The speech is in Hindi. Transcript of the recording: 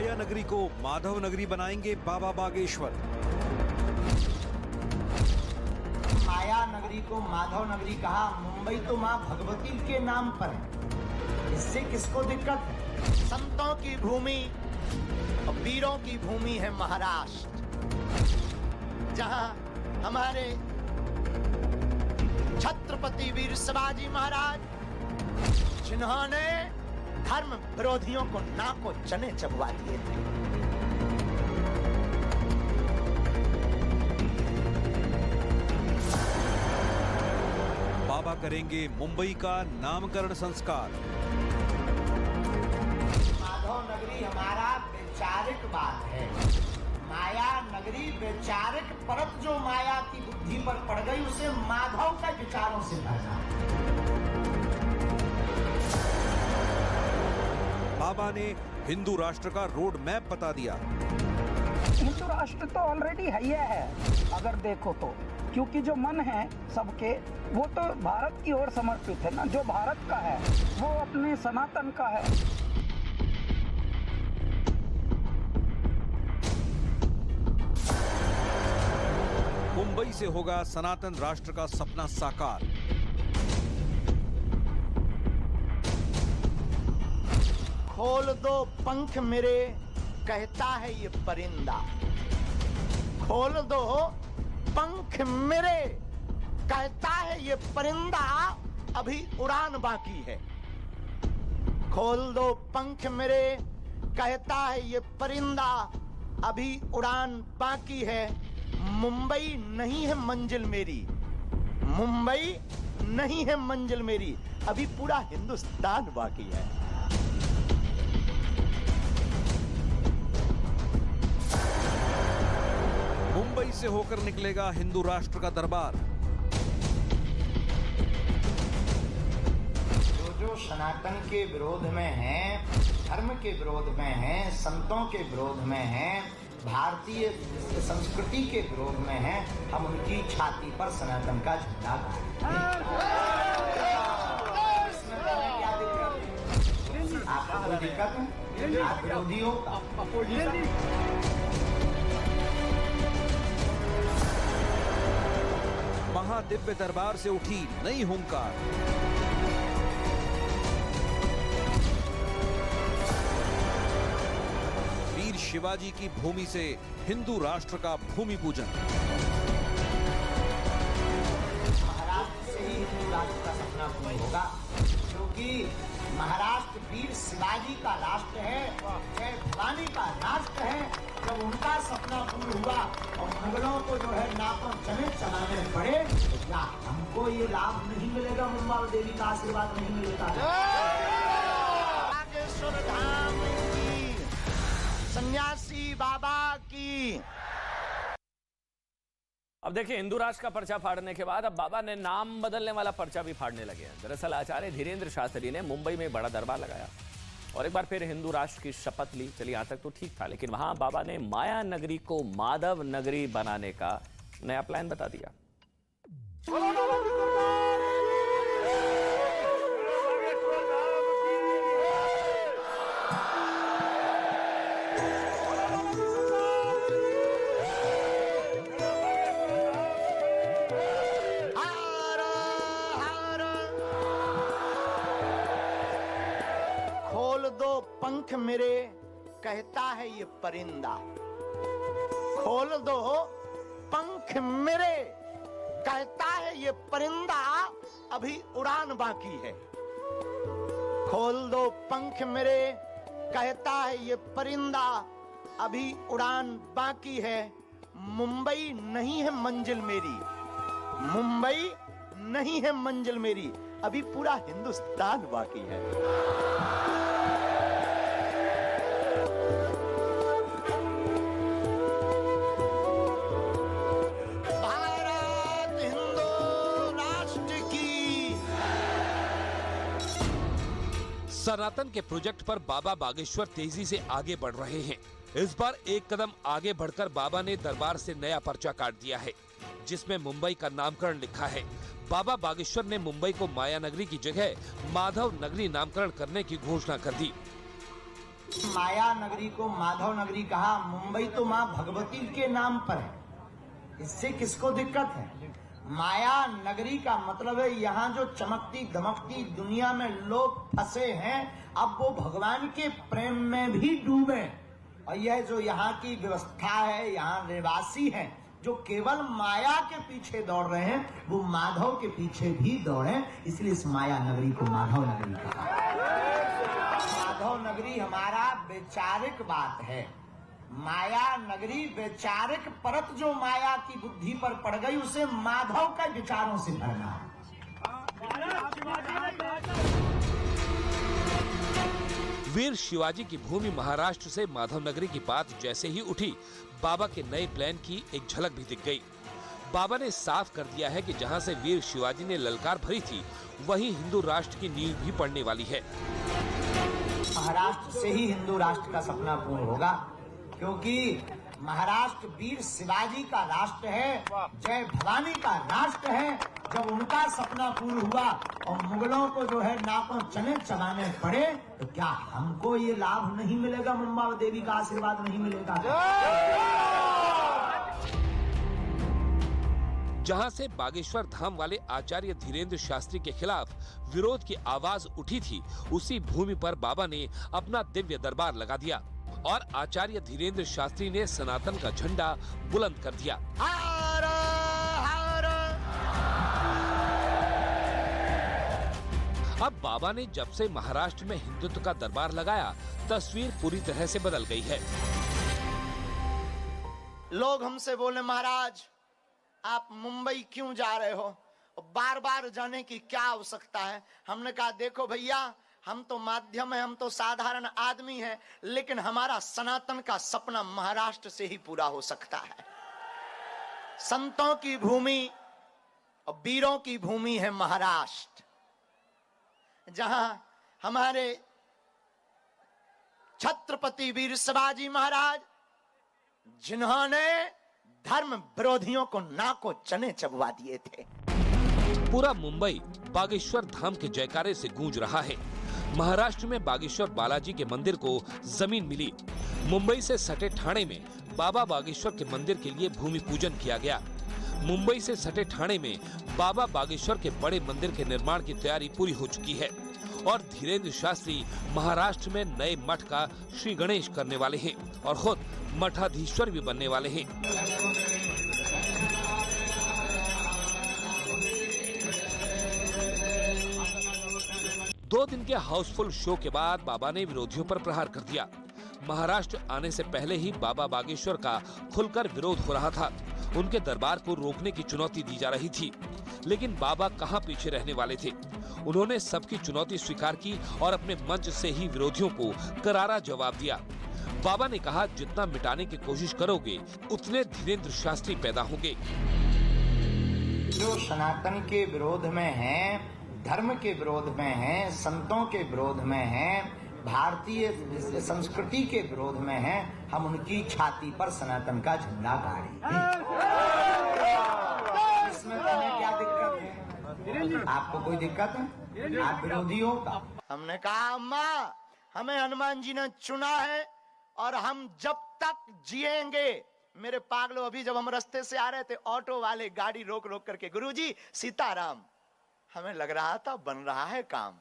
माया नगरी को माधव नगरी बनाएंगे बाबा बागेश्वर। माया नगरी को माधव नगरी कहा, मुंबई तो मां भगवती के नाम पर है, इससे किसको दिक्कत है? संतों की भूमि और वीरों की भूमि है महाराष्ट्र, जहां हमारे छत्रपति वीर शिवाजी महाराज, जिन्होंने धर्म विरोधियों को नाको चने चबवा दिए थे। बाबा करेंगे मुंबई का नामकरण संस्कार। माधव नगरी हमारा वैचारिक बात है। माया नगरी वैचारिक परत जो माया की बुद्धि पर पड़ गई, उसे माधव के विचारों से भरना। बाबा ने हिंदू राष्ट्र का रोड मैप बता दिया। हिंदू राष्ट्र तो ऑलरेडी है अगर देखो तो, क्योंकि जो मन है सबके वो तो भारत की ओर समर्पित है ना। जो भारत का है वो अपने सनातन का है। मुंबई से होगा सनातन राष्ट्र का सपना साकार। खोल दो पंख मेरे, कहता है ये परिंदा। खोल दो पंख मेरे, कहता है ये परिंदा, अभी उड़ान बाकी है। खोल दो पंख मेरे, कहता है ये परिंदा, अभी उड़ान बाकी है। मुंबई नहीं है मंजिल मेरी, मुंबई नहीं है मंजिल मेरी, अभी पूरा हिंदुस्तान बाकी है। मुंबई से होकर निकलेगा हिंदू राष्ट्र का दरबार। जो सनातन के विरोध में हैं, धर्म के विरोध में हैं, संतों के विरोध में हैं, भारतीय संस्कृति के विरोध में हैं, हम उनकी छाती पर सनातन का झंडा गाड़ेंगे। आपको कोई दिक्कत है? आप विरोधियों महादिव्य दरबार से उठी नई हुंकार। वीर शिवाजी की भूमि से हिंदू राष्ट्र का भूमि पूजन। महाराष्ट्र से ही हिंदू राष्ट्र का सपना पूर्ण होगा, क्योंकि महाराष्ट्र वीर शिवाजी का राष्ट्र है, जय भवानी का राष्ट्र है। जब उनका सपना पूर्ण हुआ और मुगलों को जो है नाकों चने चलाने पड़े, तो क्या हमको ये लाभ नहीं मिलेगा? मुंबा देवी का आशीर्वाद नहीं मिलेगा? बागेश्वर धाम की, सन्यासी बाबा की। अब देखिए, हिंदू राष्ट्र का पर्चा फाड़ने के बाद अब बाबा ने नाम बदलने वाला पर्चा भी फाड़ने लगे हैं। दरअसल आचार्य धीरेन्द्र शास्त्री ने मुंबई में बड़ा दरबार लगाया और एक बार फिर हिंदू राष्ट्र की शपथ ली। चलिए, यहां तक तो ठीक था, लेकिन वहां बाबा ने माया नगरी को माधव नगरी बनाने का नया प्लान बता दिया। पंख मेरे, कहता है ये परिंदा। खोल दो पंख मेरे, कहता है ये परिंदा, अभी उड़ान बाकी है। खोल दो पंख मेरे, कहता है ये परिंदा, अभी उड़ान बाकी है। मुंबई नहीं है मंजिल मेरी, मुंबई नहीं है मंजिल मेरी, अभी पूरा हिंदुस्तान बाकी है। सनातन के प्रोजेक्ट पर बाबा बागेश्वर तेजी से आगे बढ़ रहे हैं। इस बार एक कदम आगे बढ़कर बाबा ने दरबार से नया पर्चा काट दिया है, जिसमें मुंबई का नामकरण लिखा है। बाबा बागेश्वर ने मुंबई को माया नगरी की जगह माधव नगरी नामकरण करने की घोषणा कर दी। माया नगरी को माधव नगरी कहा। मुंबई तो माँ भगवती के नाम पर है, इससे किसको दिक्कत है? माया नगरी का मतलब है यहाँ जो चमकती दमकती दुनिया में लोग फंसे हैं, अब वो भगवान के प्रेम में भी डूबे। और यह जो यहाँ की व्यवस्था है, यहाँ निवासी हैं जो केवल माया के पीछे दौड़ रहे हैं, वो माधव के पीछे भी दौड़े, इसलिए इस माया नगरी को माधव नगरी कहा। माधव नगरी हमारा वैचारिक बात है। माया नगरी वैचारिक परत जो माया की बुद्धि पर पड़ गई, उसे माधव का विचारों से भरना है। वीर शिवाजी की भूमि महाराष्ट्र से माधव नगरी की बात जैसे ही उठी, बाबा के नए प्लान की एक झलक भी दिख गई। बाबा ने साफ कर दिया है कि जहां से वीर शिवाजी ने ललकार भरी थी, वहीं हिंदू राष्ट्र की नींव भी पड़ने वाली है। महाराष्ट्र से ही हिंदू राष्ट्र का सपना पूर्ण होगा, क्योंकि महाराष्ट्र वीर शिवाजी का राष्ट्र है, जय भवानी का राष्ट्र है। जब उनका सपना पूर्ण हुआ और मुगलों को जो है नाकों चने चबाने पड़े, तो क्या हमको ये लाभ नहीं मिलेगा? मुंबा देवी का आशीर्वाद नहीं मिलेगा? जहां से बागेश्वर धाम वाले आचार्य धीरेन्द्र शास्त्री के खिलाफ विरोध की आवाज उठी थी, उसी भूमि पर बाबा ने अपना दिव्य दरबार लगा दिया और आचार्य धीरेन्द्र शास्त्री ने सनातन का झंडा बुलंद कर दिया। अब बाबा ने जब से महाराष्ट्र में हिंदुत्व का दरबार लगाया, तस्वीर पूरी तरह से बदल गई है। लोग हमसे बोले, महाराज आप मुंबई क्यों जा रहे हो? बार बार जाने की क्या आवश्यकता है? हमने कहा देखो भैया, हम तो माध्यम है, हम तो साधारण आदमी हैं, लेकिन हमारा सनातन का सपना महाराष्ट्र से ही पूरा हो सकता है। संतों की भूमि और वीरों की भूमि है महाराष्ट्र, जहां हमारे छत्रपति वीर शिवाजी महाराज, जिन्होंने धर्म विरोधियों को नाको चने चबवा दिए थे। पूरा मुंबई बागेश्वर धाम के जयकारे से गूंज रहा है। महाराष्ट्र में बागेश्वर बालाजी के मंदिर को जमीन मिली। मुंबई से सटे ठाणे में बाबा बागेश्वर के मंदिर के लिए भूमि पूजन किया गया। मुंबई से सटे ठाणे में बाबा बागेश्वर के बड़े मंदिर के निर्माण की तैयारी पूरी हो चुकी है और धीरेन्द्र शास्त्री महाराष्ट्र में नए मठ का श्री गणेश करने वाले हैं और खुद मठाधीश्वर भी बनने वाले हैं। दो दिन के हाउसफुल शो के बाद बाबा ने विरोधियों पर प्रहार कर दिया। महाराष्ट्र आने से पहले ही बाबा बागेश्वर का खुलकर विरोध हो रहा था। उनके दरबार को रोकने की चुनौती दी जा रही थी, लेकिन बाबा कहां पीछे रहने वाले थे। उन्होंने सबकी चुनौती स्वीकार की और अपने मंच से ही विरोधियों को करारा जवाब दिया। बाबा ने कहा, जितना मिटाने की कोशिश करोगे, उतने धीरेन्द्र शास्त्री पैदा होंगे। जो सनातन के विरोध में हैं, धर्म के विरोध में हैं, संतों के विरोध में हैं, भारतीय संस्कृति के विरोध में हैं, हम उनकी छाती पर सनातन का झंडा गाड़ेंगे। इसमें तुम्हें क्या दिक्कत है? आपको कोई दिक्कत है? आप विरोधी हो? हमने कहा अम्मा, हमें हनुमान जी ने चुना है और हम जब तक जिएंगे। मेरे पागलों, अभी जब हम रास्ते से आ रहे थे, ऑटो वाले गाड़ी रोक रोक करके, गुरुजी सीताराम। हमें लग रहा था बन रहा है काम।